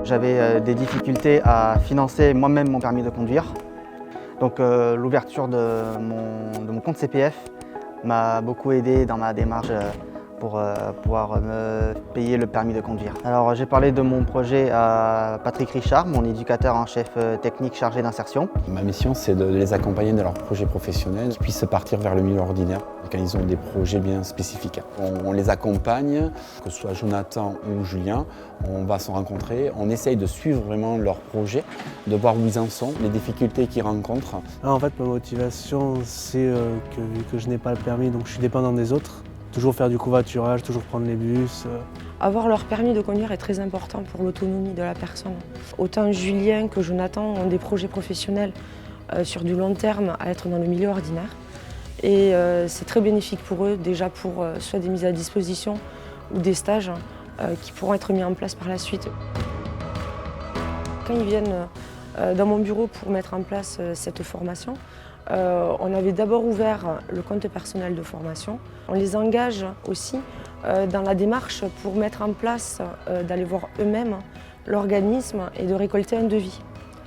J'avais des difficultés à financer moi-même mon permis de conduire. Donc l'ouverture de mon compte CPF m'a beaucoup aidé dans ma démarche pour pouvoir me payer le permis de conduire. Alors j'ai parlé de mon projet à Patrick Richard, mon éducateur en chef technique chargé d'insertion. Ma mission, c'est de les accompagner dans leurs projets professionnels, qu'ils puissent partir vers le milieu ordinaire quand ils ont des projets bien spécifiques. On les accompagne, que ce soit Jonathan ou Julien, on va se rencontrer, on essaye de suivre vraiment leurs projets, de voir où ils en sont, les difficultés qu'ils rencontrent. En fait, ma motivation, c'est que vu que je n'ai pas le permis, donc je suis dépendant des autres. Toujours faire du covoiturage, toujours prendre les bus. Avoir leur permis de conduire est très important pour l'autonomie de la personne. Autant Julien que Jonathan ont des projets professionnels sur du long terme à être dans le milieu ordinaire. Et c'est très bénéfique pour eux, déjà pour soit des mises à disposition ou des stages qui pourront être mis en place par la suite. Quand ils viennent dans mon bureau pour mettre en place cette formation, on avait d'abord ouvert le compte personnel de formation. On les engage aussi dans la démarche pour mettre en place, d'aller voir eux-mêmes l'organisme et de récolter un devis.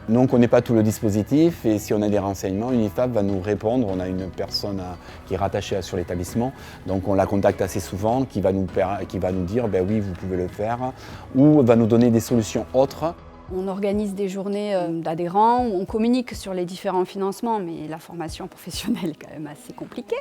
Nous, on ne connaît pas tout le dispositif et si on a des renseignements, UNIFAP va nous répondre. On a une personne qui est rattachée sur l'établissement, donc on la contacte assez souvent, qui va nous dire ben oui, vous pouvez le faire, ou va nous donner des solutions autres. On organise des journées d'adhérents, on communique sur les différents financements, mais la formation professionnelle est quand même assez compliquée.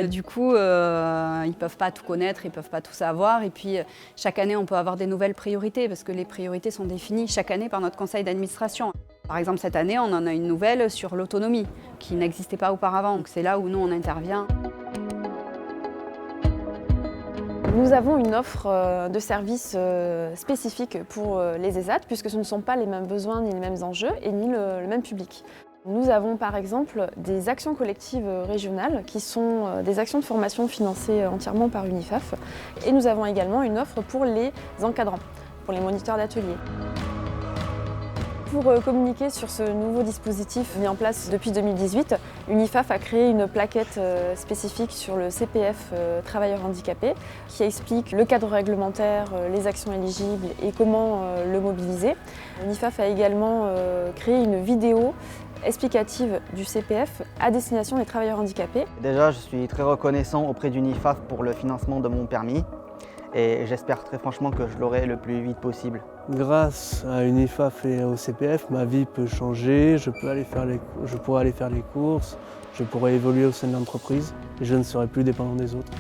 Du coup, ils ne peuvent pas tout connaître, ils ne peuvent pas tout savoir. Et puis, chaque année, on peut avoir des nouvelles priorités, parce que les priorités sont définies chaque année par notre conseil d'administration. Par exemple, cette année, on en a une nouvelle sur l'autonomie, qui n'existait pas auparavant. Donc c'est là où nous, on intervient. Nous avons une offre de services spécifique pour les ESAT, puisque ce ne sont pas les mêmes besoins, ni les mêmes enjeux, et ni le même public. Nous avons par exemple des actions collectives régionales, qui sont des actions de formation financées entièrement par UNIFAF. Et nous avons également une offre pour les encadrants, pour les moniteurs d'atelier. Pour communiquer sur ce nouveau dispositif mis en place depuis 2018, UNIFAF a créé une plaquette spécifique sur le CPF travailleurs handicapés qui explique le cadre réglementaire, les actions éligibles et comment le mobiliser. UNIFAF a également créé une vidéo explicative du CPF à destination des travailleurs handicapés. Déjà, je suis très reconnaissant auprès d'UNIFAF pour le financement de mon permis. Et j'espère très franchement que je l'aurai le plus vite possible. Grâce à UNIFAF et au CPF, ma vie peut changer, je pourrai aller faire les courses, je pourrai évoluer au sein de l'entreprise et je ne serai plus dépendant des autres.